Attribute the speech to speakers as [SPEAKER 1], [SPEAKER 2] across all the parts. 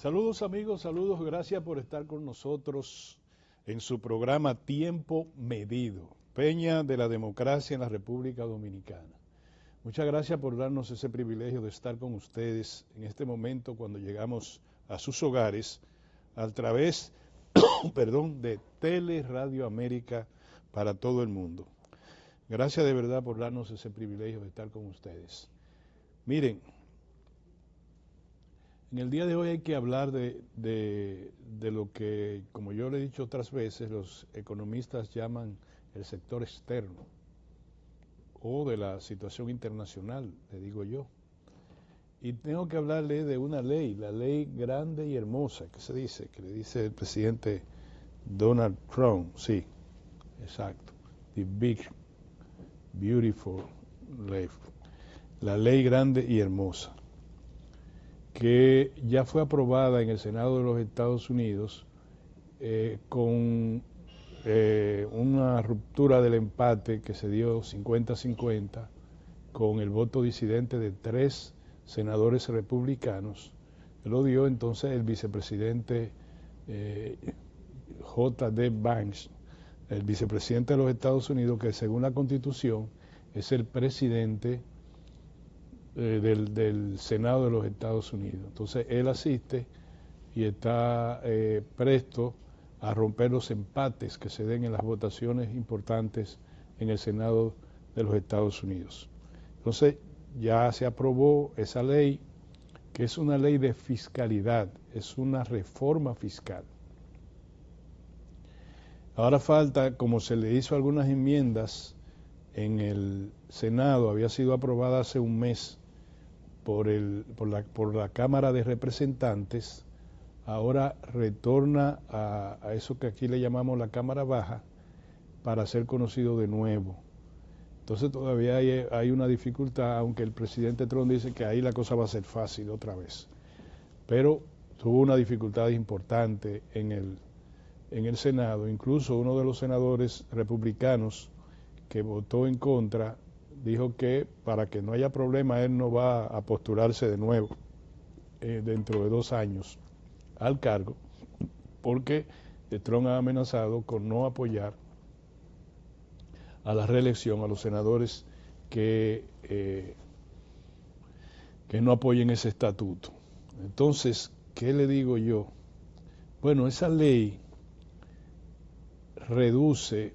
[SPEAKER 1] Saludos amigos, saludos, gracias por estar con nosotros en su programa Tiempo Medido, Peña de la Democracia en la República Dominicana. Muchas gracias por darnos ese privilegio de estar con ustedes en este momento cuando llegamos a sus hogares a través, de Tele Radio América para todo el mundo. Gracias de verdad por darnos ese privilegio de estar con ustedes. Miren, en el día de hoy hay que hablar de lo que, como yo le he dicho otras veces, los economistas llaman el sector externo o de la situación internacional, le digo yo. Y tengo que hablarle de una ley, la ley grande y hermosa, que se dice, que le dice el presidente Donald Trump, sí, exacto, the big, beautiful ley, la ley grande y hermosa, que ya fue aprobada en el Senado de los Estados Unidos con una ruptura del empate que se dio 50-50 con el voto disidente de 3 senadores republicanos. Lo dio entonces el vicepresidente J.D. Vance, el vicepresidente de los Estados Unidos, que según la Constitución es el presidente del Senado de los Estados Unidos. Entonces él asiste y está presto a romper los empates que se den en las votaciones importantes en el Senado de los Estados Unidos. Entonces ya se aprobó esa ley, que es una ley de fiscalidad, es una reforma fiscal. Ahora falta, como se le hizo algunas enmiendas en el Senado, había sido aprobada hace un mes por la Cámara de Representantes, ahora retorna a eso que aquí le llamamos la Cámara Baja para ser conocido de nuevo. Entonces todavía hay una dificultad, aunque el presidente Trump dice que ahí la cosa va a ser fácil otra vez. Pero tuvo una dificultad importante en el Senado. Incluso uno de los senadores republicanos que votó en contra dijo que para que no haya problema él no va a postularse de nuevo dentro de 2 años al cargo, porque Trump ha amenazado con no apoyar a la reelección a los senadores que no apoyen ese estatuto. Entonces, ¿qué le digo yo? Bueno, esa ley reduce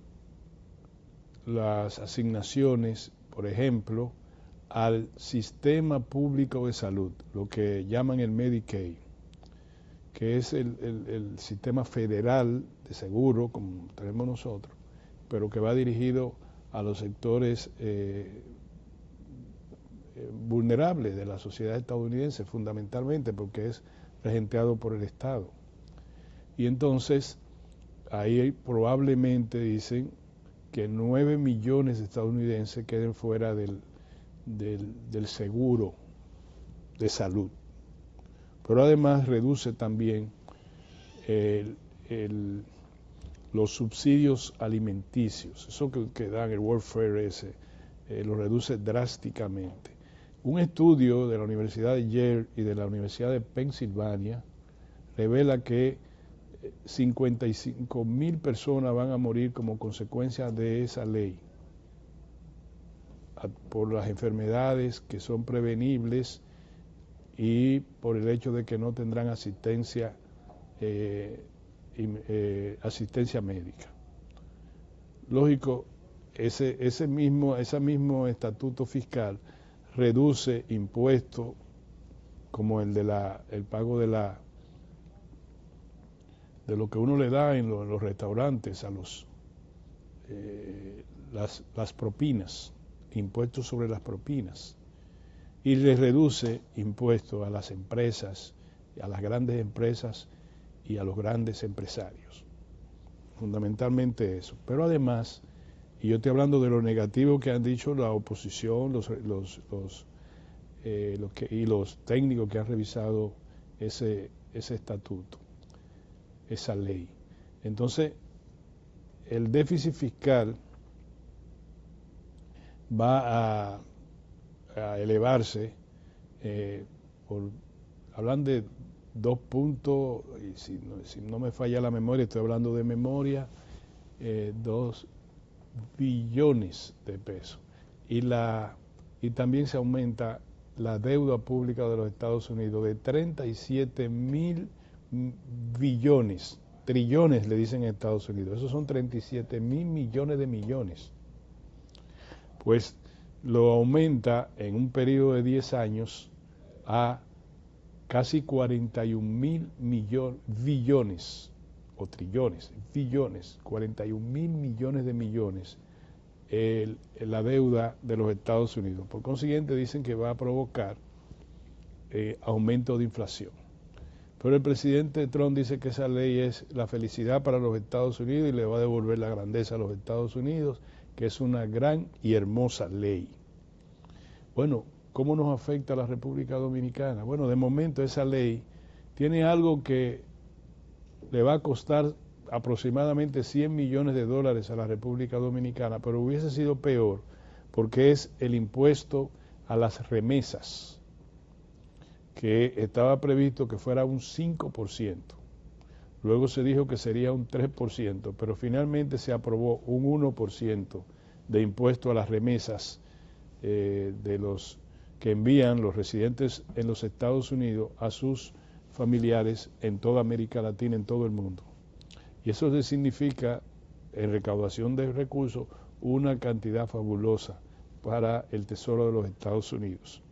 [SPEAKER 1] las asignaciones, por ejemplo, al sistema público de salud, lo que llaman el Medicaid, que es el sistema federal de seguro, como tenemos nosotros, pero que va dirigido a los sectores vulnerables de la sociedad estadounidense, fundamentalmente porque es regenteado por el Estado. Y entonces, ahí probablemente dicen que 9 millones de estadounidenses queden fuera del seguro de salud. Pero además reduce también los subsidios alimenticios, eso que dan el welfare ese, lo reduce drásticamente. Un estudio de la Universidad de Yale y de la Universidad de Pensilvania revela que 55,000 personas van a morir como consecuencia de esa ley por las enfermedades que son prevenibles y por el hecho de que no tendrán asistencia médica. Lógico, ese mismo estatuto fiscal reduce impuestos como el pago de lo que uno le da en los restaurantes a las propinas, impuestos sobre las propinas, y le reduce impuestos a las empresas, a las grandes empresas y a los grandes empresarios. Fundamentalmente eso. Pero además, y yo estoy hablando de lo negativo que han dicho la oposición, y los técnicos que han revisado ese estatuto, esa ley. Entonces, el déficit fiscal va a elevarse, hablan de 2 puntos, y si no me falla la memoria, estoy hablando de memoria, 2 billones de pesos. Y también se aumenta la deuda pública de los Estados Unidos de 37.000 billones, trillones le dicen en Estados Unidos, esos son 37.000 millones de millones. Pues lo aumenta en un periodo de 10 años a casi 41.000 billones o trillones, billones, 41.000 millones de millones la deuda de los Estados Unidos. Por consiguiente dicen que va a provocar aumento de inflación. Pero el presidente Trump dice que esa ley es la felicidad para los Estados Unidos y le va a devolver la grandeza a los Estados Unidos, que es una gran y hermosa ley. Bueno, ¿cómo nos afecta a la República Dominicana? Bueno, de momento esa ley tiene algo que le va a costar aproximadamente 100 millones de dólares a la República Dominicana, pero hubiese sido peor porque es el impuesto a las remesas, que estaba previsto que fuera un 5%. Luego se dijo que sería un 3%, pero finalmente se aprobó un 1% de impuesto a las remesas de los que envían los residentes en los Estados Unidos a sus familiares en toda América Latina, en todo el mundo. Y eso significa, en recaudación de recursos, una cantidad fabulosa para el Tesoro de los Estados Unidos.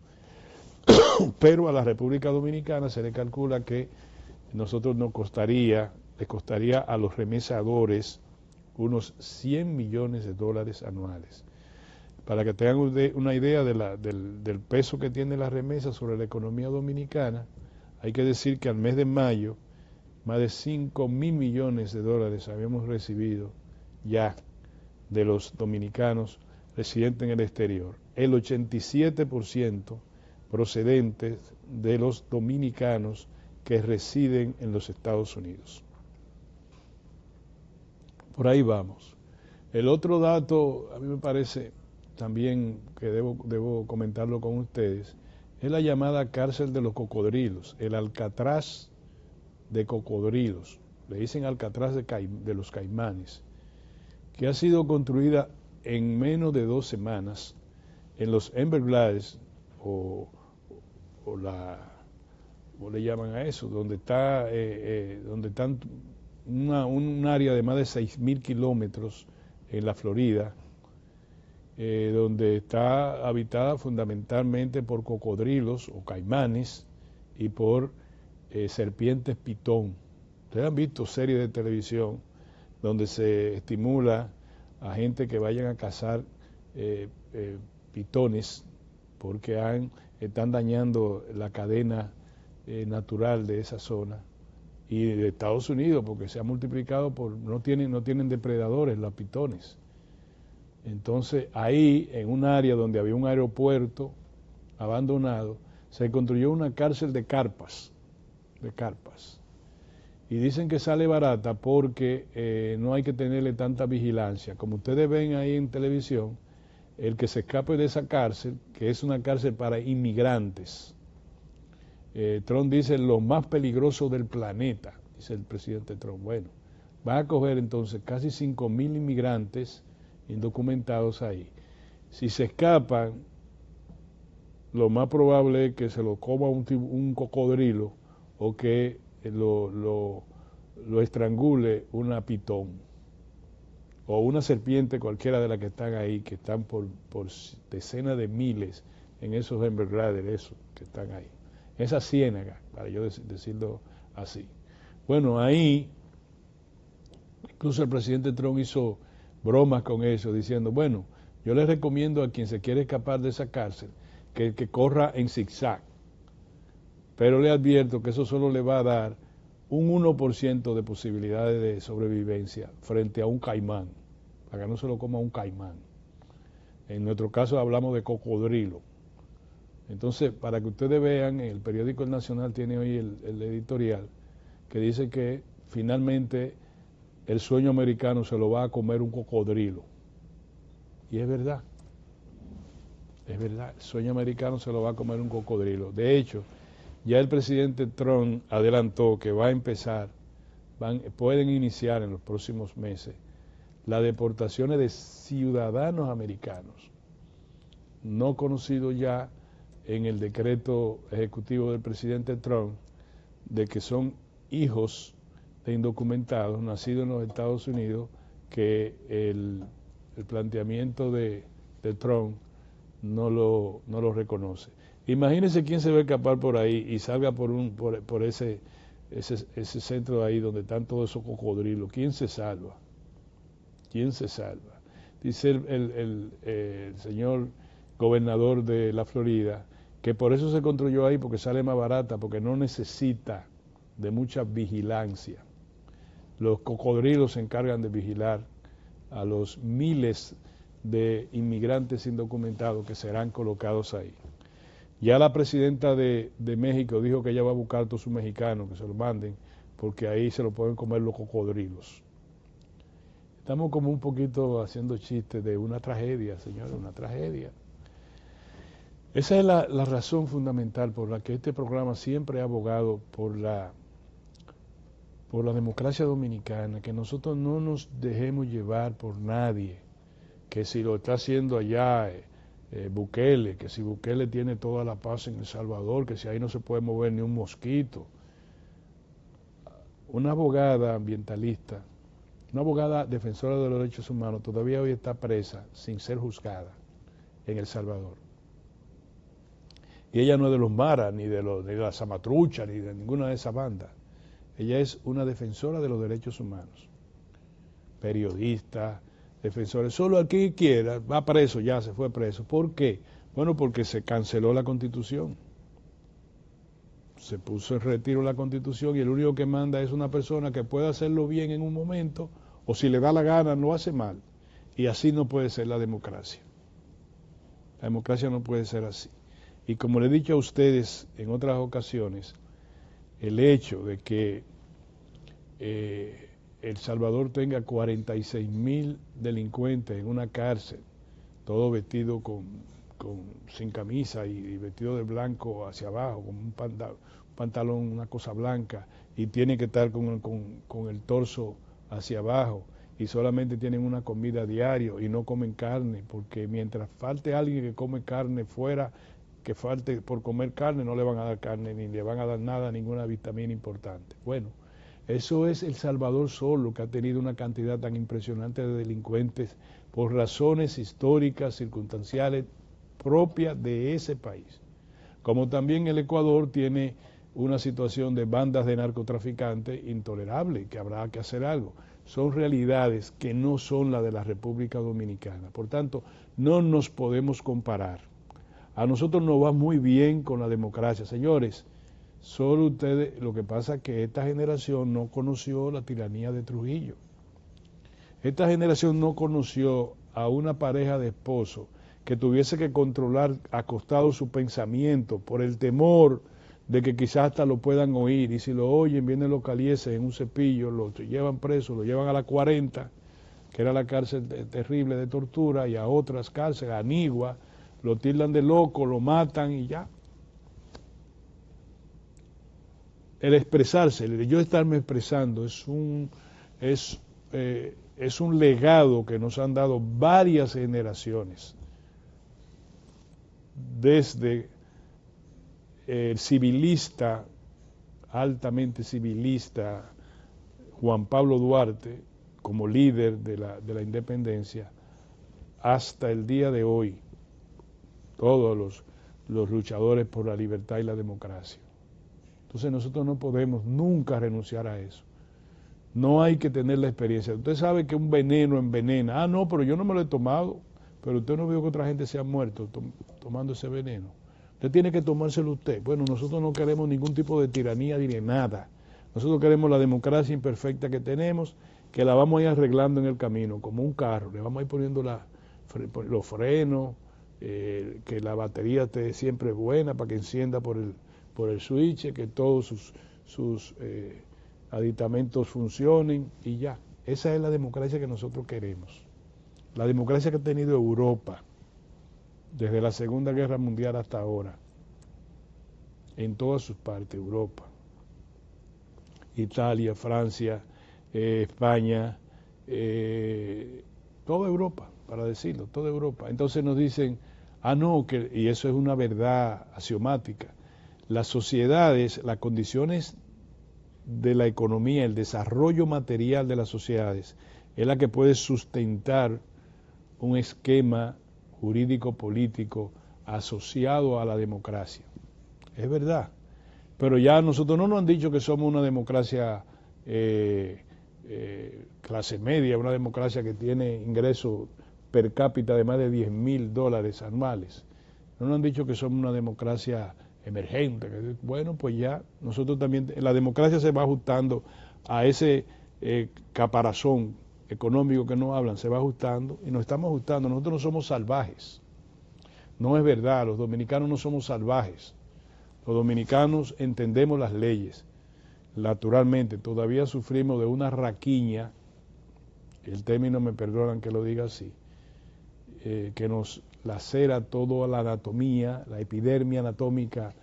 [SPEAKER 1] Pero a la República Dominicana se le calcula que nosotros le costaría a los remesadores unos 100 millones de dólares anuales. Para que tengan una idea del peso que tiene la remesa sobre la economía dominicana, hay que decir que al mes de mayo, más de 5.000 millones de dólares habíamos recibido ya de los dominicanos residentes en el exterior. El 87% procedentes de los dominicanos que residen en los Estados Unidos. Por ahí vamos. El otro dato, a mí me parece también que debo comentarlo con ustedes, es la llamada cárcel de los cocodrilos, el Alcatraz de cocodrilos, le dicen Alcatraz de los Caimanes, que ha sido construida en menos de 2 semanas en los Everglades, ¿cómo le llaman a eso? Donde están un área de más de 6.000 kilómetros en la Florida, donde está habitada fundamentalmente por cocodrilos o caimanes y por serpientes pitón. Ustedes han visto series de televisión donde se estimula a gente que vayan a cazar pitones porque están dañando la cadena natural de esa zona, y de Estados Unidos porque se ha multiplicado no tienen depredadores los pitones. Entonces ahí, en un área donde había un aeropuerto abandonado, se construyó una cárcel de carpas, y dicen que sale barata porque no hay que tenerle tanta vigilancia. Como ustedes ven ahí en televisión, el que se escape de esa cárcel, que es una cárcel para inmigrantes, Trump dice lo más peligroso del planeta, dice el presidente Trump. Bueno, va a coger entonces casi 5.000 inmigrantes indocumentados ahí. Si se escapan, lo más probable es que se lo coma un cocodrilo o que lo estrangule una pitón o una serpiente, cualquiera de las que están ahí, que están por decenas de miles en esos Everglades, esos que están ahí. Esa ciénaga, para yo decirlo así. Bueno, ahí incluso el presidente Trump hizo bromas con eso, diciendo, bueno, yo les recomiendo a quien se quiere escapar de esa cárcel que corra en zigzag, pero le advierto que eso solo le va a dar un 1% de posibilidades de sobrevivencia frente a un caimán, para que no se lo coma un caimán. En nuestro caso hablamos de cocodrilo. Entonces, para que ustedes vean, el periódico El Nacional tiene hoy el editorial que dice que finalmente el sueño americano se lo va a comer un cocodrilo. Y es verdad, el sueño americano se lo va a comer un cocodrilo. De hecho, Ya el presidente Trump adelantó que va a empezar, pueden iniciar en los próximos meses las deportaciones de ciudadanos americanos, no conocidos ya en el decreto ejecutivo del presidente Trump, de que son hijos de indocumentados nacidos en los Estados Unidos, que el planteamiento de Trump no lo reconoce. Imagínense quién se va a escapar por ahí y salga por ese centro de ahí donde están todos esos cocodrilos. ¿Quién se salva? ¿Quién se salva? Dice el señor gobernador de la Florida que por eso se construyó ahí, porque sale más barata, porque no necesita de mucha vigilancia. Los cocodrilos se encargan de vigilar a los miles de inmigrantes indocumentados que serán colocados ahí. Ya la presidenta de México dijo que ella va a buscar a todos sus mexicanos que se los manden, porque ahí se lo pueden comer los cocodrilos. Estamos como un poquito haciendo chistes de una tragedia, señores, una tragedia. Esa es la razón fundamental por la que este programa siempre ha abogado por la democracia dominicana, que nosotros no nos dejemos llevar por nadie, que si lo está haciendo allá Bukele, que si Bukele tiene toda la paz en El Salvador, que si ahí no se puede mover ni un mosquito. Una abogada ambientalista, una abogada defensora de los derechos humanos, todavía hoy está presa sin ser juzgada en El Salvador. Y ella no es de los Maras, ni de la Zamatrucha, ni de ninguna de esas bandas. Ella es una defensora de los derechos humanos. Periodista, defensora. Solo al que quiera, va preso, ya se fue preso. ¿Por qué? Bueno, porque se canceló la Constitución. Se puso en retiro la Constitución y el único que manda es una persona que puede hacerlo bien en un momento, o si le da la gana, lo hace mal. Y así no puede ser la democracia. La democracia no puede ser así. Y como le he dicho a ustedes en otras ocasiones, el hecho de que El Salvador tenga 46,000 delincuentes en una cárcel, todos vestidos sin camisa y vestidos de blanco hacia abajo, con un pantalón, una cosa blanca, y tienen que estar con el torso hacia abajo, y solamente tienen una comida diaria y no comen carne, porque mientras falte alguien que come carne fuera, que falte por comer carne, no le van a dar carne, ni le van a dar nada, ninguna vitamina importante. Bueno, eso es El Salvador solo, que ha tenido una cantidad tan impresionante de delincuentes por razones históricas, circunstanciales, propias de ese país. Como también el Ecuador tiene una situación de bandas de narcotraficantes intolerable, que habrá que hacer algo. Son realidades que no son las de la República Dominicana. Por tanto, no nos podemos comparar. A nosotros nos va muy bien con la democracia. Señores, solo ustedes, lo que pasa es que esta generación no conoció la tiranía de Trujillo. Esta generación no conoció a una pareja de esposos que tuviese que controlar acostado su pensamiento por el temor de que quizás hasta lo puedan oír, y si lo oyen vienen los calieses en un cepillo, lo llevan preso, lo llevan a la 40, que era la cárcel terrible de tortura, y a otras cárceles, a Anigua, lo tildan de loco, lo matan y ya. El expresarse, el yo estarme expresando es un legado que nos han dado varias generaciones, desde el civilista, altamente civilista, Juan Pablo Duarte, como líder de la independencia, hasta el día de hoy, todos los luchadores por la libertad y la democracia. Entonces nosotros no podemos nunca renunciar a eso. No hay que tener la experiencia. Usted sabe que un veneno envenena. Ah, no, pero yo no me lo he tomado. Pero usted no vio que otra gente se ha muerto tomando ese veneno. Usted tiene que tomárselo usted. Bueno, nosotros no queremos ningún tipo de tiranía ni de nada. Nosotros queremos la democracia imperfecta que tenemos, que la vamos a ir arreglando en el camino, como un carro. Le vamos a ir poniendo los frenos, que la batería esté siempre buena para que encienda por el switch, que todos sus aditamentos funcionen y ya. Esa es la democracia que nosotros queremos. La democracia que ha tenido Europa desde la Segunda Guerra Mundial hasta ahora. en todas sus partes, Europa, Italia, Francia, España, toda Europa, para decirlo, toda Europa. Entonces nos dicen, no, y eso es una verdad axiomática, las sociedades, las condiciones de la economía, el desarrollo material de las sociedades, es la que puede sustentar un esquema jurídico-político asociado a la democracia. Es verdad. Pero ya nosotros no nos han dicho que somos una democracia clase media, una democracia que tiene ingresos per cápita de más de $10,000 anuales. No nos han dicho que somos una democracia emergente. Bueno, pues ya nosotros también, la democracia se va ajustando a ese caparazón económico que nos hablan, se va ajustando y nos estamos ajustando. Nosotros no somos salvajes. No es verdad, los dominicanos no somos salvajes. Los dominicanos entendemos las leyes. Naturalmente, todavía sufrimos de una raquiña, el término me perdonan que lo diga así, que nos lacera toda la anatomía, la epidermia anatómica,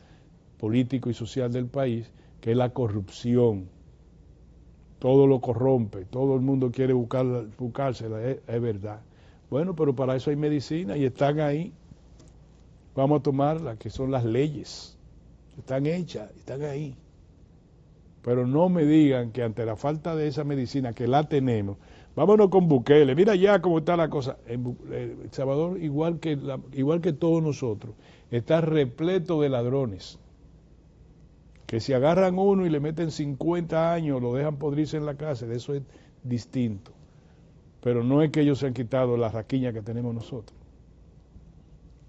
[SPEAKER 1] político y social del país, que es la corrupción. Todo lo corrompe, todo el mundo quiere buscársela, es verdad. Bueno, pero para eso hay medicina y están ahí. Vamos a tomar las que son las leyes. Están hechas, están ahí. Pero no me digan que ante la falta de esa medicina, que la tenemos, vámonos con Bukele. Mira ya cómo está la cosa. El Salvador, igual que todos nosotros, está repleto de ladrones. Que si agarran uno y le meten 50 años, lo dejan podrirse en la cárcel, eso es distinto. Pero no es que ellos se han quitado la raquiña que tenemos nosotros.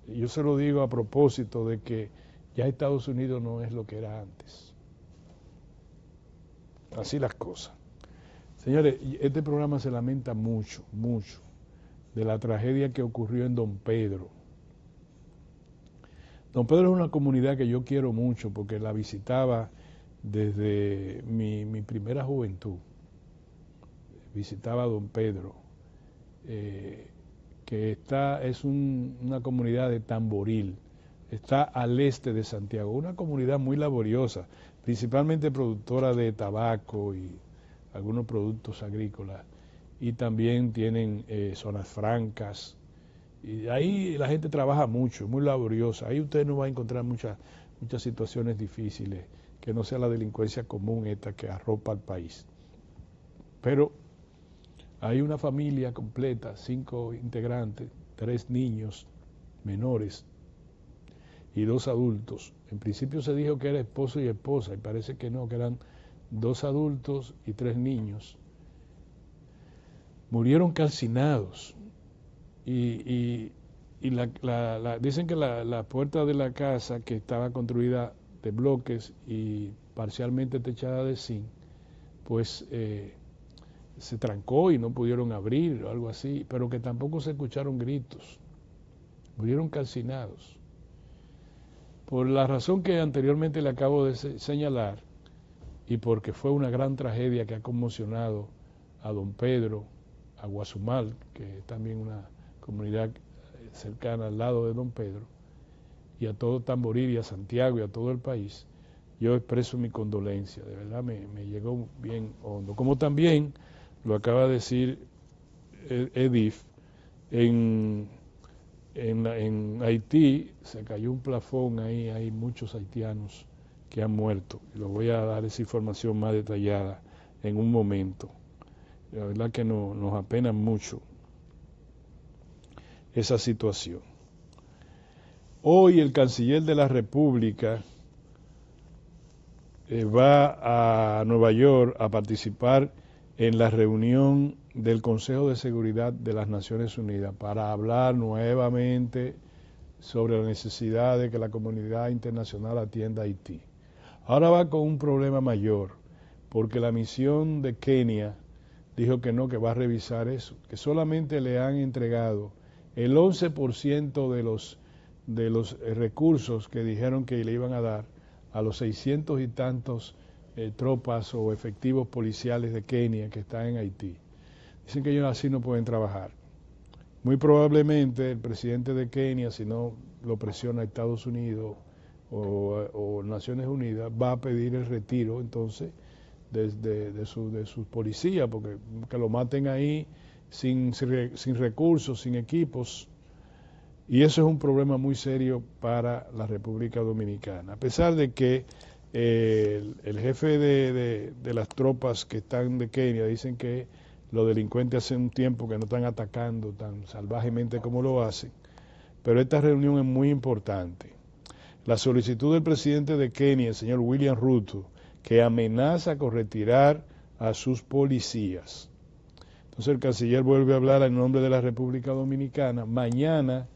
[SPEAKER 1] Y yo se lo digo a propósito de que ya Estados Unidos no es lo que era antes. Así las cosas. Señores, este programa se lamenta mucho, mucho, de la tragedia que ocurrió en Don Pedro. Don Pedro es una comunidad que yo quiero mucho porque la visitaba desde mi primera juventud. Visitaba a Don Pedro, que es una comunidad de Tamboril. Está al este de Santiago, una comunidad muy laboriosa, principalmente productora de tabaco y algunos productos agrícolas, y también tienen zonas francas, y ahí la gente trabaja mucho, muy laboriosa, ahí usted no va a encontrar muchas situaciones difíciles, que no sea la delincuencia común esta que arropa al país. Pero hay una familia completa, 5 integrantes, 3 niños menores, y 2 adultos. En principio se dijo que era esposo y esposa, y parece que no, que eran 2 adultos y 3 niños. Murieron calcinados. Y dicen que la puerta de la casa, que estaba construida de bloques y parcialmente techada de zinc, pues se trancó y no pudieron abrir o algo así, pero que tampoco se escucharon gritos. Murieron calcinados. Por la razón que anteriormente le acabo de señalar, y porque fue una gran tragedia que ha conmocionado a Don Pedro, a Guazumal, que es también una comunidad cercana al lado de Don Pedro, y a todo Tamboril y a Santiago y a todo el país, yo expreso mi condolencia, de verdad me llegó bien hondo. Como también lo acaba de decir Edith, en Haití se cayó un plafón ahí, hay muchos haitianos que han muerto. Y les voy a dar esa información más detallada en un momento. La verdad que nos apena mucho esa situación. Hoy el canciller de la República va a Nueva York a participar en la reunión del Consejo de Seguridad de las Naciones Unidas para hablar nuevamente sobre la necesidad de que la comunidad internacional atienda a Haití. Ahora va con un problema mayor, porque la misión de Kenia dijo que no, que va a revisar eso, que solamente le han entregado el 11% de los recursos que dijeron que le iban a dar a los 600 y tantos tropas o efectivos policiales de Kenia que están en Haití. Dicen que ellos así no pueden trabajar. Muy probablemente el presidente de Kenia, si no lo presiona a Estados Unidos o Naciones Unidas, va a pedir el retiro entonces de sus policías, porque que lo maten ahí sin recursos, sin equipos, y eso es un problema muy serio para la República Dominicana. A pesar de que el jefe de las tropas que están de Kenia dicen que los delincuentes hace un tiempo que no están atacando tan salvajemente como lo hacen, pero esta reunión es muy importante. La solicitud del presidente de Kenia, el señor William Ruto, que amenaza con retirar a sus policías. Entonces el canciller vuelve a hablar en nombre de la República Dominicana. Mañana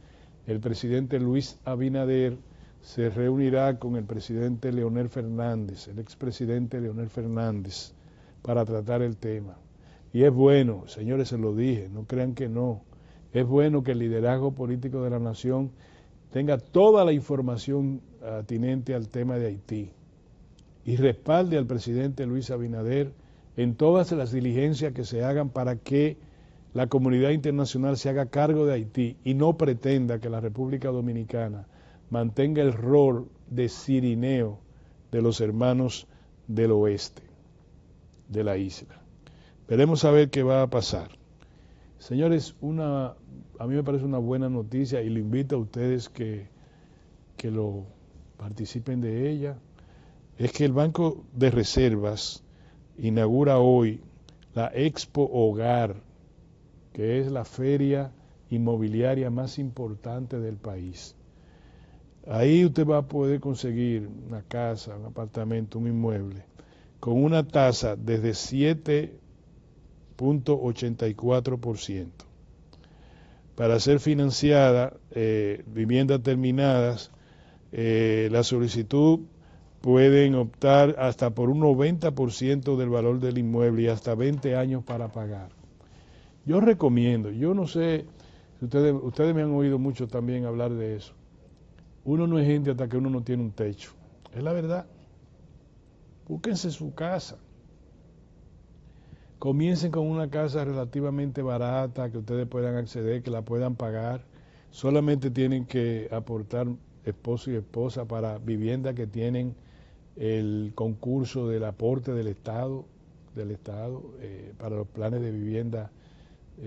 [SPEAKER 1] el presidente Luis Abinader se reunirá con el presidente Leonel Fernández, el expresidente Leonel Fernández, para tratar el tema. Y es bueno, señores, se lo dije, no crean que no, es bueno que el liderazgo político de la nación tenga toda la información atinente al tema de Haití y respalde al presidente Luis Abinader en todas las diligencias que se hagan para que la comunidad internacional se haga cargo de Haití y no pretenda que la República Dominicana mantenga el rol de cirineo de los hermanos del oeste de la isla. Veremos a ver qué va a pasar. Señores, a mí me parece una buena noticia y lo invito a ustedes que lo participen de ella. Es que el Banco de Reservas inaugura hoy la Expo Hogar, que es la feria inmobiliaria más importante del país. Ahí usted va a poder conseguir una casa, un apartamento, un inmueble, con una tasa desde 7.84%. Para ser financiada, viviendas terminadas, la solicitud pueden optar hasta por un 90% del valor del inmueble y hasta 20 años para pagar. Yo recomiendo, yo no sé, ustedes me han oído mucho también hablar de eso. Uno no es gente hasta que uno no tiene un techo. Es la verdad. Búsquense su casa. Comiencen con una casa relativamente barata, que ustedes puedan acceder, que la puedan pagar. Solamente tienen que aportar esposo y esposa para viviendas que tienen el concurso del aporte del Estado para los planes de vivienda,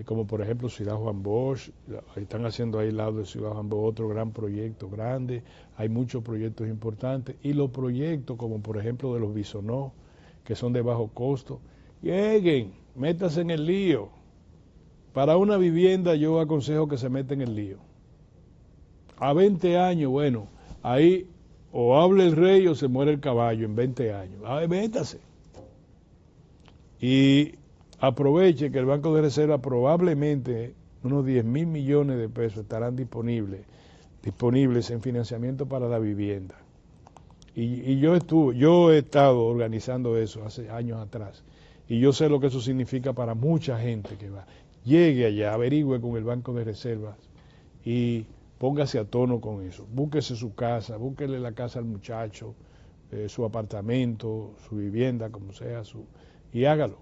[SPEAKER 1] como por ejemplo Ciudad Juan Bosch. Están haciendo ahí al lado de Ciudad Juan Bosch otro gran proyecto grande. Hay muchos proyectos importantes y los proyectos como por ejemplo de los Bisonó, que son de bajo costo. Lleguen, métanse en el lío. Para una vivienda yo aconsejo que se meta en el lío. A 20 años, bueno, ahí o habla el rey o se muere el caballo en 20 años. Métase. Y aproveche que el Banco de Reserva probablemente unos 10.000 millones de pesos estarán disponibles en financiamiento para la vivienda. Y yo he estado organizando eso hace años atrás. Y yo sé lo que eso significa para mucha gente que va. Llegue allá, averigüe con el Banco de Reservas y póngase a tono con eso. Búsquese su casa, búsquele la casa al muchacho, su apartamento, su vivienda, como sea, y hágalo.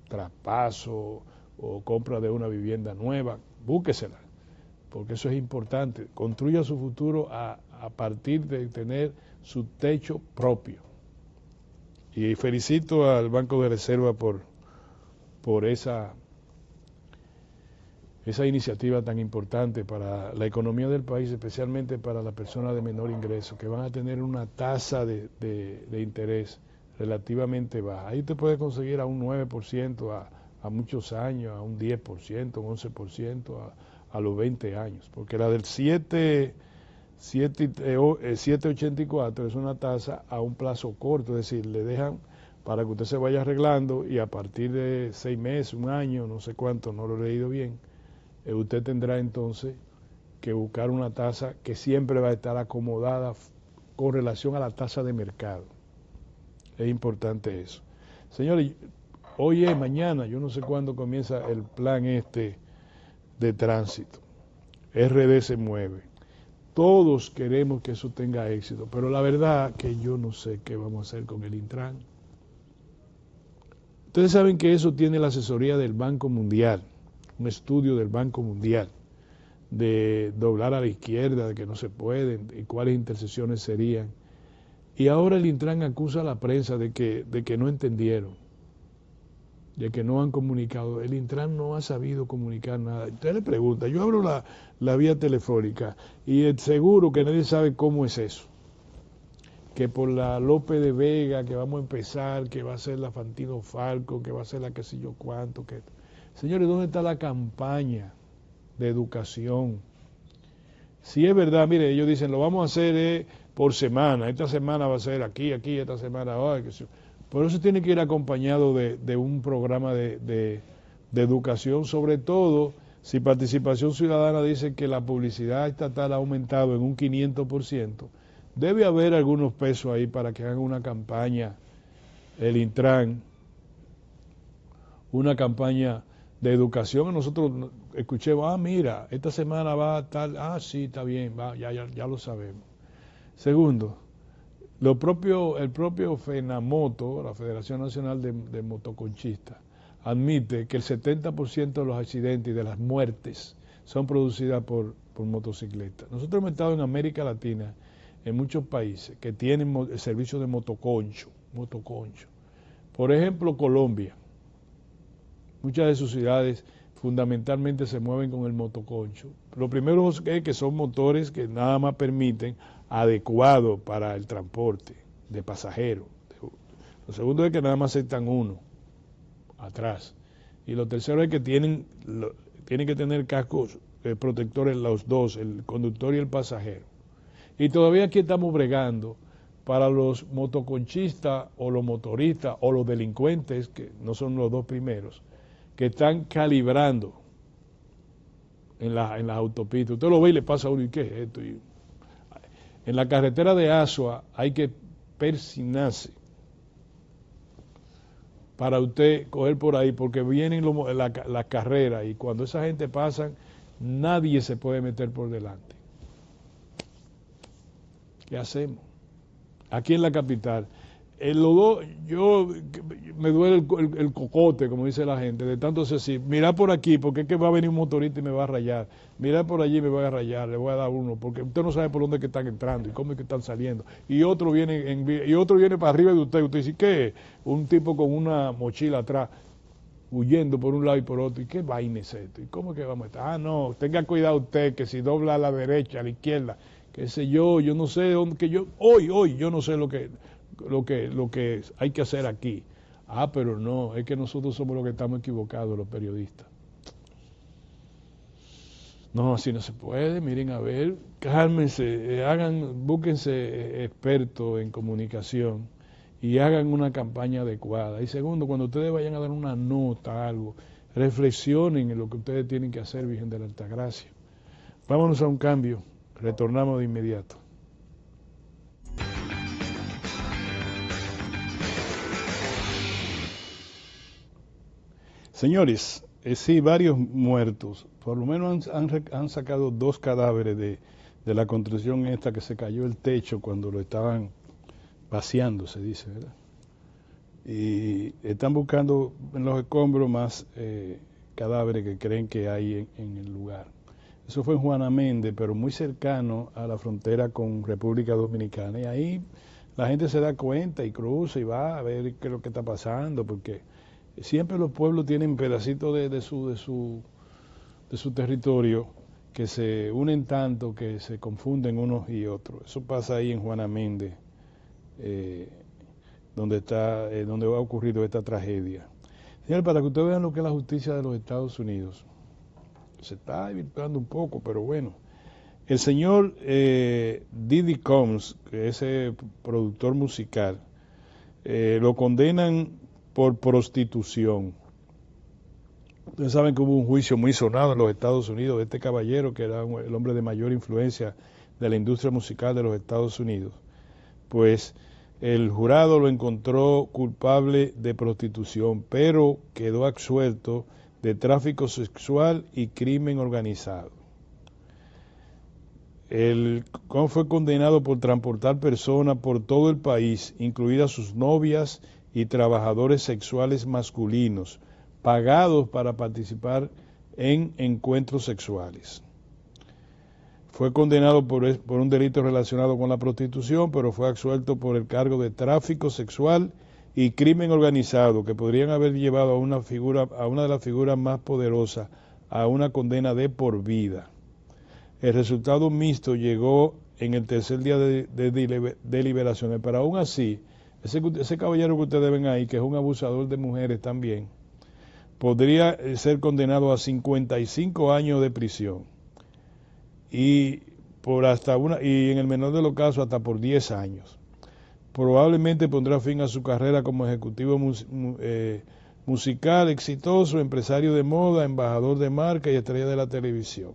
[SPEAKER 1] Traspaso o compra de una vivienda nueva, búsquesela, porque eso es importante. Construya su futuro a partir de tener su techo propio. Y felicito al Banco de Reserva por esa iniciativa tan importante para la economía del país, especialmente para las personas de menor ingreso, que van a tener una tasa de interés relativamente baja. Ahí te puede conseguir a un 9% a muchos años, a un 10%, un 11% a los 20 años, porque la del 7.84 es una tasa a un plazo corto, es decir, le dejan para que usted se vaya arreglando y a partir de 6 meses, un año, no sé cuánto, no lo he leído bien, usted tendrá entonces que buscar una tasa que siempre va a estar acomodada con relación a la tasa de mercado. Es importante eso. Señores, hoy es mañana, yo no sé cuándo comienza el plan de tránsito. RD se mueve. Todos queremos que eso tenga éxito, pero la verdad que yo no sé qué vamos a hacer con el Intran. Ustedes saben que eso tiene la asesoría del Banco Mundial, un estudio del Banco Mundial, de doblar a la izquierda, de que no se pueden, y cuáles intersecciones serían. Y ahora el Intran acusa a la prensa de que no entendieron, de que no han comunicado. El Intran no ha sabido comunicar nada. Usted le pregunta, yo abro la vía telefónica y seguro que nadie sabe cómo es eso. Que por la López de Vega, que vamos a empezar, que va a ser la Fantino Falco, que va a ser la qué sé yo cuánto. Que... Señores, ¿dónde está la campaña de educación? Si es verdad, mire, ellos dicen, lo vamos a hacer por semana. Esta semana va a ser aquí, esta semana, que sé yo. Por eso tiene que ir acompañado de un programa de educación, sobre todo si Participación Ciudadana dice que la publicidad estatal ha aumentado en un 500%, debe haber algunos pesos ahí para que hagan una campaña, el Intran, una campaña de educación. Nosotros escuchemos, mira, esta semana va tal, sí, está bien, ya lo sabemos. Segundo, el propio FENAMOTO, la Federación Nacional de Motoconchistas, admite que el 70% de los accidentes y de las muertes son producidas por motocicletas. Nosotros hemos estado en América Latina, en muchos países que tienen el servicio de motoconcho. Por ejemplo, Colombia. Muchas de sus ciudades fundamentalmente se mueven con el motoconcho. Lo primero es que son motores que nada más permiten adecuado para el transporte de pasajeros. Lo segundo es que nada más aceptan uno atrás. Y lo tercero es que tienen que tener cascos protectores los dos, el conductor y el pasajero. Y todavía aquí estamos bregando para los motoconchistas o los motoristas o los delincuentes, que no son los dos primeros, que están calibrando en las autopistas. Usted lo ve y le pasa a uno, ¿y qué es esto? En la carretera de Asua hay que persinarse para usted coger por ahí, porque vienen las carreras y cuando esa gente pasa, nadie se puede meter por delante. ¿Qué hacemos? Aquí en la capital. Me duele el cocote, como dice la gente, de tanto decir, mira por aquí, porque es que va a venir un motorista y me va a rayar. Mira por allí, me va a rayar, le voy a dar uno, porque usted no sabe por dónde es que están entrando y cómo es que están saliendo. Y otro viene para arriba de usted. Usted dice, ¿qué es? Un tipo con una mochila atrás, huyendo por un lado y por otro. ¿Y qué vaina es esto? ¿Y cómo es que vamos a estar? No, tenga cuidado usted, que si dobla a la derecha, a la izquierda, qué sé yo no sé dónde, hoy yo no sé lo que hay que hacer aquí. Pero no, es que nosotros somos los que estamos equivocados, los periodistas. No, así no se puede. Miren, a ver, cálmense, búsquense expertos en comunicación y hagan una campaña adecuada. Y segundo, cuando ustedes vayan a dar una nota, algo, reflexionen en lo que ustedes tienen que hacer, Virgen de la Altagracia. Vámonos a un cambio, retornamos de inmediato. Señores, sí, varios muertos. Por lo menos han sacado 2 cadáveres de la construcción esta que se cayó el techo cuando lo estaban vaciando, se dice, ¿verdad? Y están buscando en los escombros más cadáveres que creen que hay en el lugar. Eso fue en Juana Méndez, pero muy cercano a la frontera con República Dominicana. Y ahí la gente se da cuenta y cruza y va a ver qué es lo que está pasando, porque siempre los pueblos tienen pedacitos de su territorio que se unen tanto que se confunden unos y otros. Eso pasa ahí en Juana Méndez, donde ha ocurrido esta tragedia. Señor, para que ustedes vean lo que es la justicia de los Estados Unidos, se está desvirtuando un poco, pero bueno. El señor Diddy Combs, que es productor musical, lo condenan por prostitución. Ustedes saben que hubo un juicio muy sonado en los Estados Unidos de este caballero, que era el hombre de mayor influencia de la industria musical de los Estados Unidos. Pues el jurado lo encontró culpable de prostitución, pero quedó absuelto de tráfico sexual y crimen organizado. El fue condenado por transportar personas por todo el país, incluidas sus novias y trabajadores sexuales masculinos, pagados para participar en encuentros sexuales. Fue condenado por un delito relacionado con la prostitución, pero fue absuelto por el cargo de tráfico sexual y crimen organizado, que podrían haber llevado a una de las figuras más poderosas a una condena de por vida. El resultado mixto llegó en el tercer día de deliberaciones, pero aún así, ese caballero que ustedes ven ahí, que es un abusador de mujeres también, podría ser condenado a 55 años de prisión y en el menor de los casos hasta por 10 años. Probablemente pondrá fin a su carrera como ejecutivo musical exitoso, empresario de moda, embajador de marca y estrella de la televisión.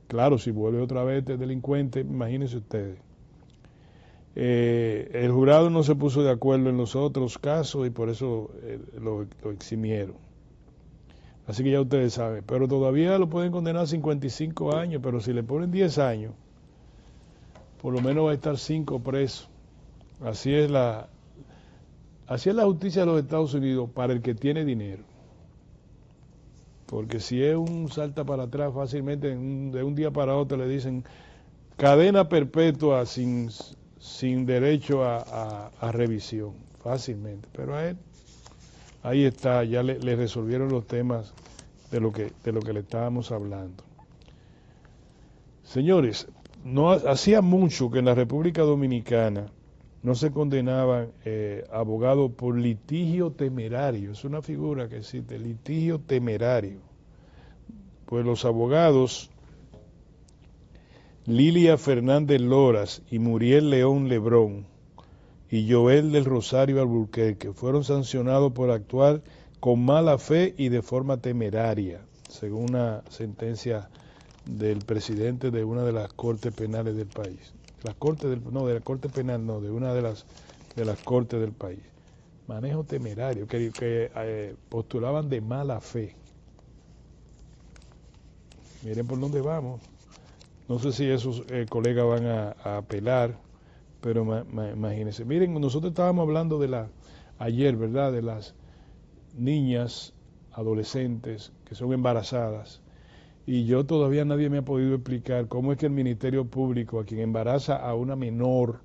[SPEAKER 1] Claro, si vuelve otra vez de delincuente, imagínense ustedes. El jurado no se puso de acuerdo en los otros casos y por eso lo eximieron. Así que ya ustedes saben, pero todavía lo pueden condenar a 55 años, pero si le ponen 10 años, por lo menos va a estar 5 presos. Así es la justicia de los Estados Unidos para el que tiene dinero. Porque si es un salta para atrás, fácilmente de un día para otro le dicen cadena perpetua sin derecho a revisión, fácilmente. Pero a él, ahí está, ya le resolvieron los temas de lo que le estábamos hablando. Señores, no hacía mucho que en la República Dominicana no se condenaban abogados por litigio temerario. Es una figura que existe, litigio temerario. Pues los abogados Lilia Fernández Loras y Muriel León Lebrón y Joel del Rosario Alburquerque fueron sancionados por actuar con mala fe y de forma temeraria, según una sentencia del presidente de una de las cortes penales del país. De una de las cortes del país. Manejo temerario, que postulaban de mala fe. Miren por dónde vamos. No sé si esos colegas van a apelar, pero imagínense. Miren, nosotros estábamos hablando ayer, ¿verdad?, de las niñas, adolescentes que son embarazadas. Y yo todavía nadie me ha podido explicar cómo es que el Ministerio Público, a quien embaraza a una menor,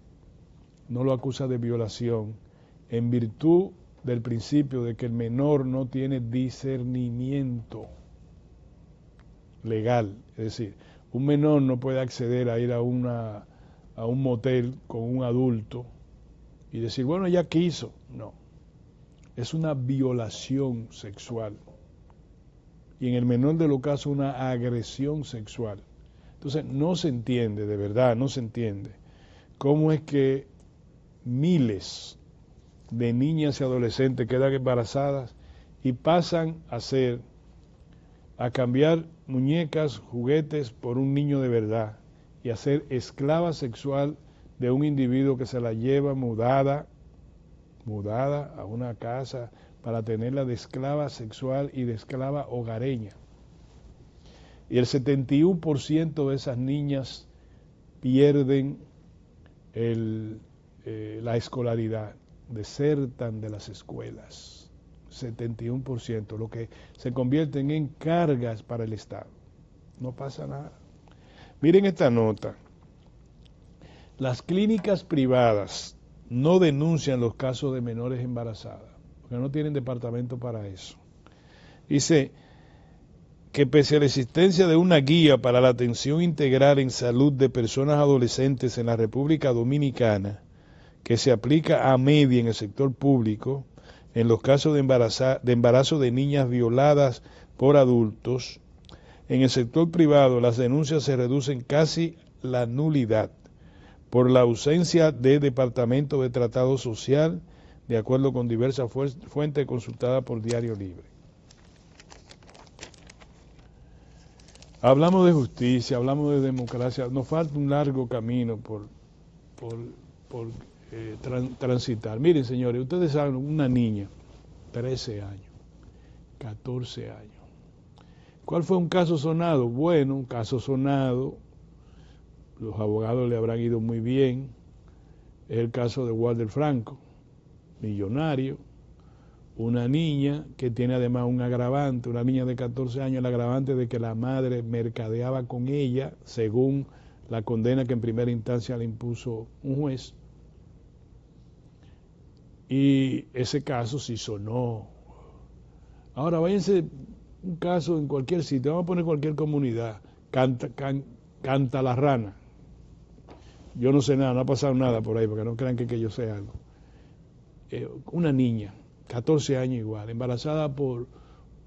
[SPEAKER 1] no lo acusa de violación, en virtud del principio de que el menor no tiene discernimiento legal. Es decir, un menor no puede acceder a ir a un motel con un adulto y decir, bueno, ella quiso. No, es una violación sexual. Y en el menor de los casos una agresión sexual. Entonces no se entiende, de verdad, no se entiende cómo es que miles de niñas y adolescentes quedan embarazadas y pasan a cambiar muñecas, juguetes por un niño de verdad y a ser esclava sexual de un individuo que se la lleva mudada a una casa para tenerla de esclava sexual y de esclava hogareña. Y el 71% de esas niñas pierden la escolaridad, desertan de las escuelas. 71%, lo que se convierten en cargas para el Estado. No pasa nada. Miren esta nota. Las clínicas privadas no denuncian los casos de menores embarazadas, porque no tienen departamento para eso. Dice que pese a la existencia de una guía para la atención integral en salud de personas adolescentes en la República Dominicana, que se aplica a media en el sector público, en los casos de embarazo de niñas violadas por adultos, en el sector privado las denuncias se reducen casi la nulidad por la ausencia de departamento de tratado social, de acuerdo con diversas fuentes consultadas por Diario Libre. Hablamos de justicia, hablamos de democracia, nos falta un largo camino por transitar. Miren, señores, ustedes saben, una niña, 13 años, 14 años. ¿Cuál fue un caso sonado? Bueno, un caso sonado, los abogados le habrán ido muy bien, es el caso de Walter Franco, millonario, una niña que tiene además un agravante, una niña de 14 años, el agravante de que la madre mercadeaba con ella, según la condena que en primera instancia le impuso un juez. Y ese caso sí sonó. Ahora váyanse un caso en cualquier sitio, vamos a poner cualquier comunidad, canta la rana. Yo no sé nada, no ha pasado nada por ahí, porque no crean que yo sé algo. Una niña, 14 años igual, embarazada por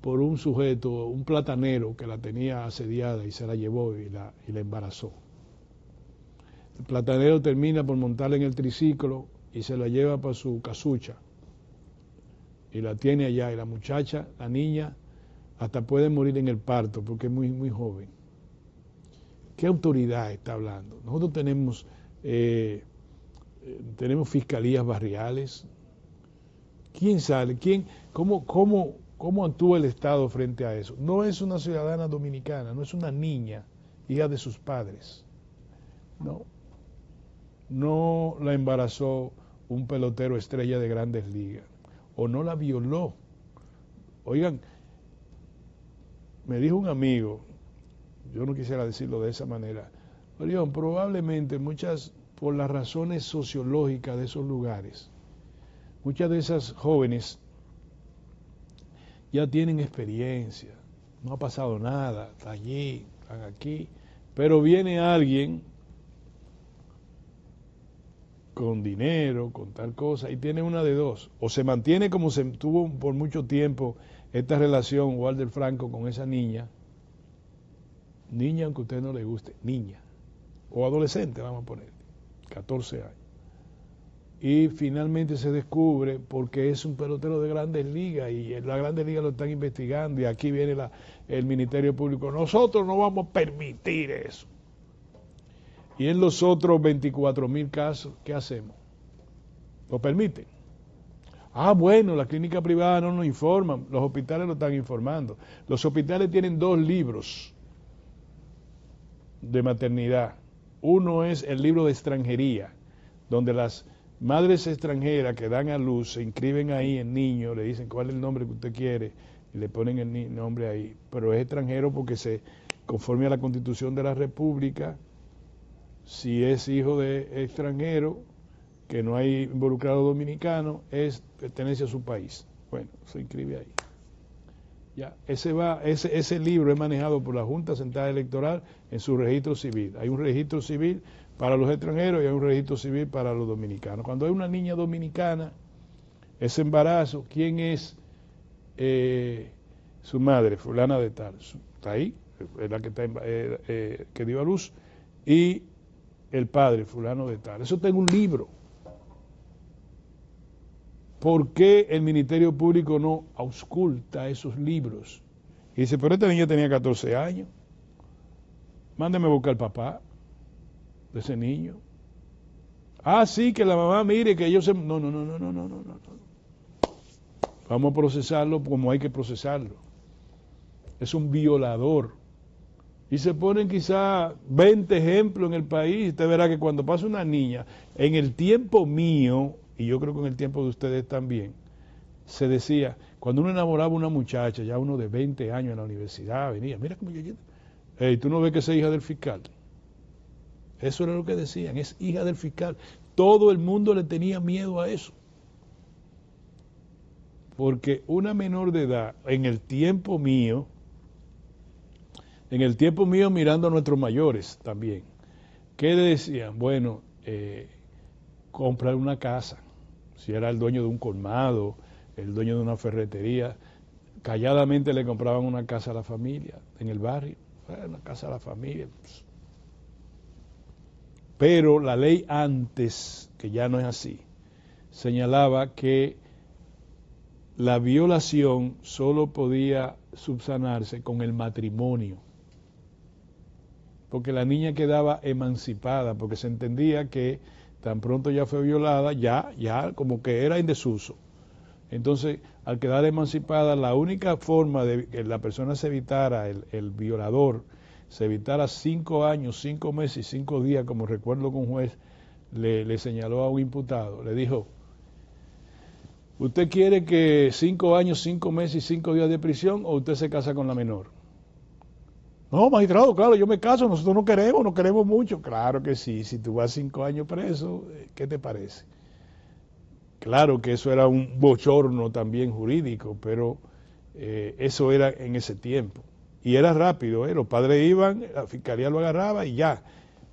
[SPEAKER 1] un sujeto, un platanero que la tenía asediada y se la llevó y la embarazó. El platanero termina por montarla en el triciclo y se la lleva para su casucha y la tiene allá, y la muchacha, la niña, hasta puede morir en el parto porque es muy, muy joven. ¿Qué autoridad está hablando? Nosotros tenemos fiscalías barriales. ¿Quién sale? ¿Cómo actúa el Estado frente a eso? No es una ciudadana dominicana, no es una niña, hija de sus padres. No la embarazó un pelotero estrella de Grandes Ligas, o no la violó. Oigan, me dijo un amigo, yo no quisiera decirlo de esa manera, Orión, probablemente por las razones sociológicas de esos lugares, muchas de esas jóvenes ya tienen experiencia, no ha pasado nada, están allí, están aquí, pero viene alguien con dinero, con tal cosa, y tiene una de dos: o se mantiene como se tuvo por mucho tiempo esta relación Walter Franco con esa niña aunque a usted no le guste, niña, o adolescente, vamos a poner, 14 años, y finalmente se descubre porque es un pelotero de Grandes Ligas y en las Grandes Ligas lo están investigando, y aquí viene el Ministerio Público: nosotros no vamos a permitir eso. Y en los otros 24,000 casos, ¿qué hacemos? ¿Lo permiten? Bueno, la clínica privada no nos informan, los hospitales lo están informando. Los hospitales tienen 2 libros de maternidad. Uno es el libro de extranjería, donde las madres extranjeras que dan a luz se inscriben ahí en niño, le dicen cuál es el nombre que usted quiere y le ponen el nombre ahí. Pero es extranjero porque conforme a la Constitución de la República, si es hijo de extranjero, que no hay involucrado dominicano, pertenece a su país. Bueno, se inscribe ahí. Ya, ese libro es manejado por la Junta Central Electoral en su registro civil. Hay un registro civil para los extranjeros y hay un registro civil para los dominicanos. Cuando hay una niña dominicana, ese embarazo, ¿quién es su madre? Fulana de tal. Está ahí, es la que dio a luz, y el padre, fulano de tal. Eso está en un libro. ¿Por qué el Ministerio Público no ausculta esos libros? Y dice, pero esta niña tenía 14 años. Mándeme a buscar al papá de ese niño. Sí, que la mamá mire que ellos se... No. Vamos a procesarlo como hay que procesarlo. Es un violador. Y se ponen quizá 20 ejemplos en el país. Usted verá que cuando pasa una niña, en el tiempo mío, y yo creo que en el tiempo de ustedes también, se decía, cuando uno enamoraba a una muchacha, ya uno de 20 años en la universidad, venía, mira cómo yo... tú no ves que es hija del fiscal. Eso era lo que decían, es hija del fiscal. Todo el mundo le tenía miedo a eso. Porque una menor de edad, en el tiempo mío mirando a nuestros mayores también, ¿qué le decían? Bueno, comprar una casa. Si era el dueño de un colmado, el dueño de una ferretería, calladamente le compraban una casa a la familia en el barrio, una casa a la familia. Pero la ley antes, que ya no es así, señalaba que la violación solo podía subsanarse con el matrimonio, porque la niña quedaba emancipada, porque se entendía que tan pronto ya fue violada, ya como que era en desuso. Entonces, al quedar emancipada, la única forma de que la persona se evitara, el violador, se evitara 5 años, 5 meses y 5 días, como recuerdo que un juez le señaló a un imputado, le dijo, ¿usted quiere que 5 años, 5 meses y 5 días de prisión o usted se casa con la menor? No, magistrado, claro, yo me caso, nosotros no queremos mucho. Claro que sí, si tú vas 5 años preso, ¿qué te parece? Claro que eso era un bochorno también jurídico, pero eso era en ese tiempo. Y era rápido, los padres iban, la fiscalía lo agarraba y ya.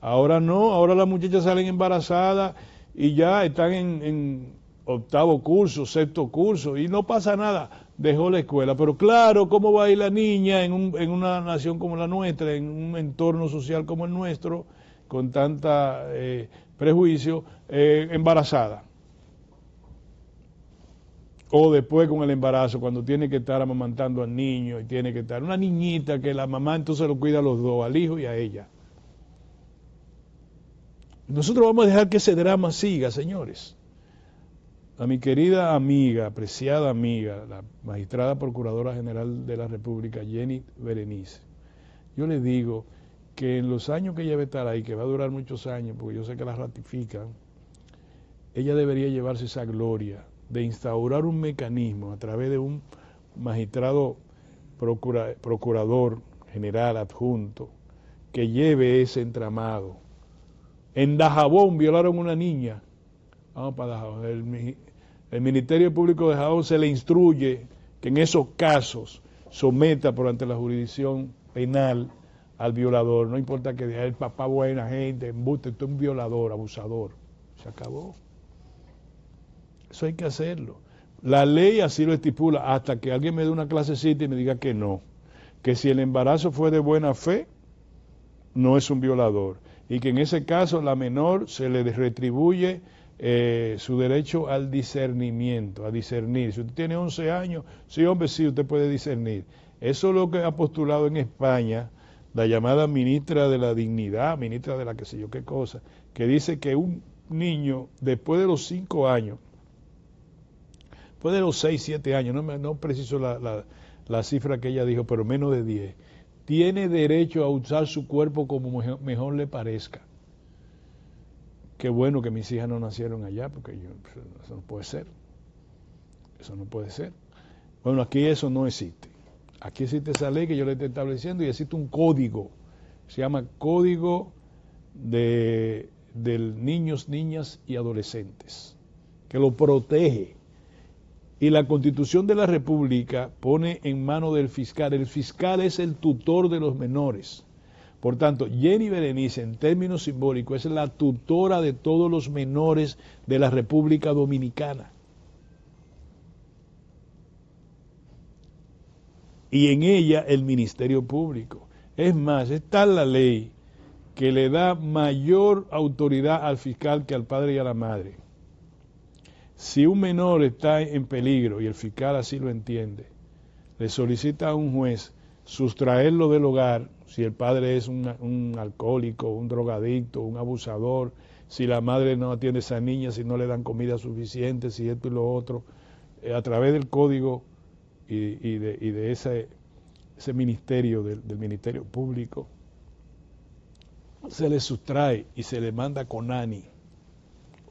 [SPEAKER 1] Ahora no, ahora las muchachas salen embarazadas y ya están en octavo curso, sexto curso y no pasa nada, dejó la escuela. Pero claro, ¿cómo va a ir la niña en una nación como la nuestra, en un entorno social como el nuestro, con tanta prejuicio, embarazada? O después con el embarazo, cuando tiene que estar amamantando al niño y tiene que estar una niñita que la mamá entonces lo cuida a los dos, al hijo y a ella. Nosotros vamos a dejar que ese drama siga, señores. A mi querida amiga, apreciada amiga, la magistrada Procuradora General de la República, Jenny Berenice, yo le digo que en los años que ella va a estar ahí, que va a durar muchos años, porque yo sé que la ratifican, ella debería llevarse esa gloria de instaurar un mecanismo a través de un magistrado procurador general adjunto que lleve ese entramado. En Dajabón violaron a una niña. Vamos para Dajabón. El Ministerio Público de Dajabón se le instruye que en esos casos someta por ante la jurisdicción penal al violador. No importa que diga el papá buena gente, embuste, tú es un violador, abusador. Se acabó. Eso hay que hacerlo. La ley así lo estipula hasta que alguien me dé una clasecita y me diga que no. Que si el embarazo fue de buena fe, no es un violador. Y que en ese caso la menor se le retribuye su derecho al discernimiento, a discernir. Si usted tiene 11 años, sí, hombre, sí, usted puede discernir. Eso es lo que ha postulado en España la llamada ministra de la Dignidad, ministra de la qué sé yo qué cosa, que dice que un niño después de los 5 años, después de los 6, 7 años, no preciso la cifra que ella dijo, pero menos de 10, tiene derecho a usar su cuerpo como mejor le parezca. Qué bueno que mis hijas no nacieron allá, porque eso no puede ser. Eso no puede ser. Bueno, aquí eso no existe. Aquí existe esa ley que yo le estoy estableciendo y existe un código. Se llama Código de Niños, Niñas y Adolescentes, que lo protege. Y la Constitución de la República pone en manos del fiscal. El fiscal es el tutor de los menores. Por tanto, Jenny Berenice, en términos simbólicos, es la tutora de todos los menores de la República Dominicana. Y en ella el Ministerio Público. Es más, está la ley que le da mayor autoridad al fiscal que al padre y a la madre. Si un menor está en peligro y el fiscal así lo entiende, le solicita a un juez sustraerlo del hogar, si el padre es un alcohólico, un drogadicto, un abusador, si la madre no atiende a esa niña, si no le dan comida suficiente, si esto y lo otro, a través del código y de ese ministerio, del Ministerio Público, se le sustrae y se le manda con ANI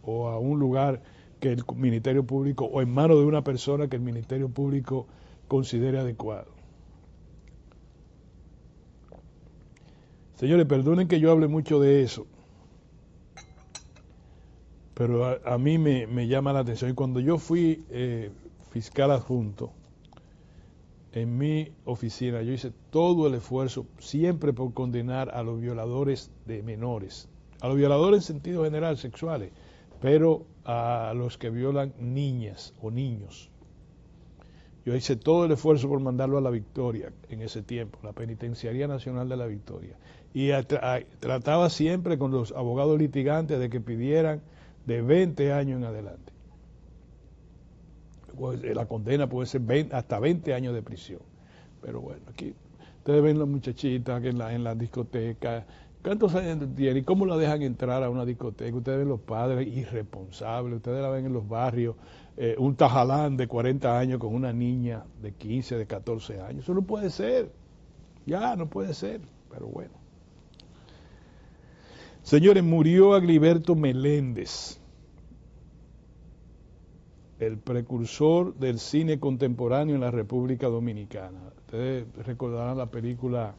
[SPEAKER 1] o a un lugar que el Ministerio Público, o en manos de una persona que el Ministerio Público considere adecuado. Señores, perdonen que yo hable mucho de eso, pero a mí me llama la atención. Y cuando yo fui fiscal adjunto, en mi oficina yo hice todo el esfuerzo siempre por condenar a los violadores de menores, a los violadores en sentido general sexuales, pero a los que violan niñas o niños. Yo hice todo el esfuerzo por mandarlo a La Victoria en ese tiempo, la Penitenciaría Nacional de La Victoria. Y trataba siempre con los abogados litigantes de que pidieran de 20 años en adelante. Pues la condena puede ser hasta 20 años de prisión. Pero bueno, aquí ustedes ven las muchachitas que en la discoteca. ¿Cuántos años tienen? ¿Y cómo la dejan entrar a una discoteca? Ustedes ven los padres irresponsables, ustedes la ven en los barrios, un tajalán de 40 años con una niña de 15, de 14 años. Eso no puede ser. Ya, no puede ser. Pero bueno. Señores, murió Agliberto Meléndez, el precursor del cine contemporáneo en la República Dominicana. Ustedes recordarán la película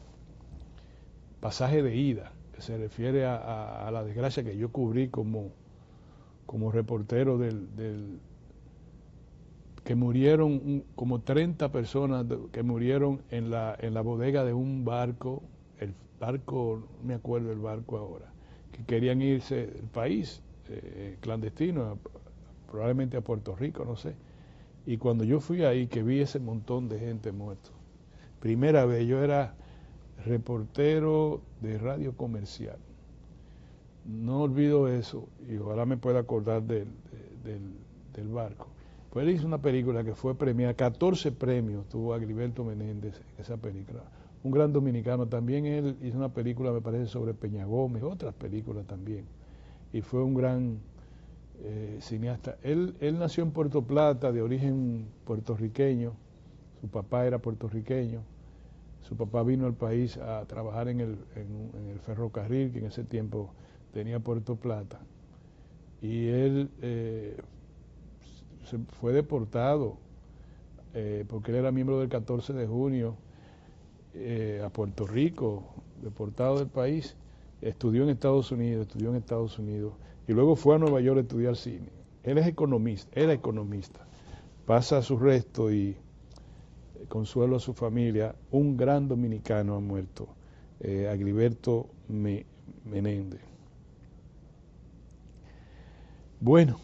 [SPEAKER 1] pasaje de ida, que se refiere a la desgracia que yo cubrí como reportero que murieron como 30 personas que murieron en la bodega de un barco, el barco, no me acuerdo el barco ahora, que querían irse del país clandestino, probablemente a Puerto Rico, no sé. Y cuando yo fui ahí, que vi ese montón de gente muerta, primera vez, yo era reportero de radio comercial. No olvido eso y ojalá me pueda acordar del barco. Pues él hizo una película que fue premiada, 14 premios tuvo Agriberto Menéndez en esa película. Un gran dominicano. También él hizo una película, me parece, sobre Peña Gómez, otras películas también. Y fue un gran cineasta. Él nació en Puerto Plata, de origen puertorriqueño. Su papá era puertorriqueño. Su papá vino al país a trabajar en el ferrocarril, que en ese tiempo tenía Puerto Plata. Y él se fue deportado, porque él era miembro del 14 de junio, a Puerto Rico, deportado del país. Estudió en Estados Unidos, y luego fue a Nueva York a estudiar cine. Él es economista, era economista. Pasa su resto y consuelo a su familia. Un gran dominicano ha muerto, Agriberto Menéndez. Bueno,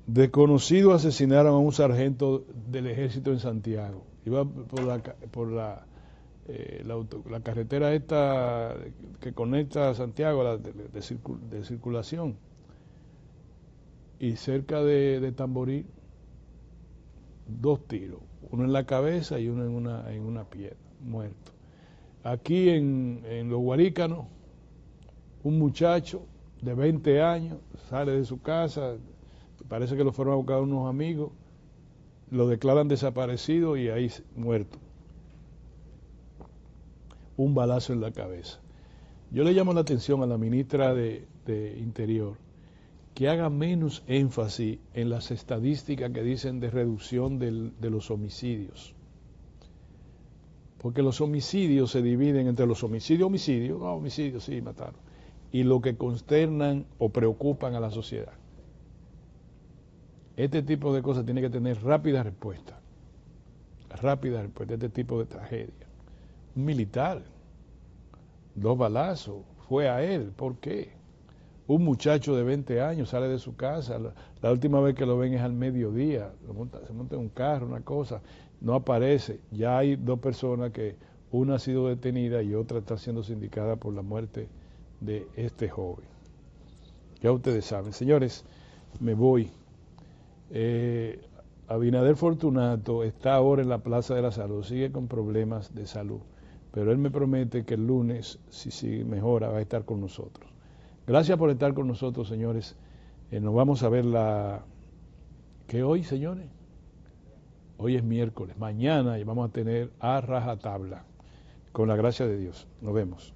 [SPEAKER 1] desconocidos asesinaron a un sargento del ejército en Santiago. Iba por la carretera esta que conecta a Santiago, de circulación, y cerca de Tamboril, 2 tiros, uno en la cabeza y uno en una pierna, muerto. Aquí en Los Guarícanos, un muchacho de 20 años sale de su casa, parece que lo fueron a buscar unos amigos, lo declaran desaparecido y ahí muerto. Un balazo en la cabeza. Yo le llamo la atención a la ministra de Interior que haga menos énfasis en las estadísticas que dicen de reducción de los homicidios. Porque los homicidios se dividen entre los homicidios, sí, mataron, y lo que consternan o preocupan a la sociedad. Este tipo de cosas tiene que tener rápida respuesta a este tipo de tragedia. Un militar, 2 balazos, fue a él, ¿por qué? Un muchacho de 20 años sale de su casa, la última vez que lo ven es al mediodía, se monta en un carro, una cosa, no aparece. Ya hay 2 personas que una ha sido detenida y otra está siendo sindicada por la muerte de este joven. Ya ustedes saben. Señores, me voy. Abinader Fortunato está ahora en la Plaza de la Salud, sigue con problemas de salud, pero él me promete que el lunes, si mejora, va a estar con nosotros. Gracias por estar con nosotros, señores. Nos vamos a ver ¿qué hoy, señores? Hoy es miércoles. Mañana vamos a tener a rajatabla, con la gracia de Dios. Nos vemos.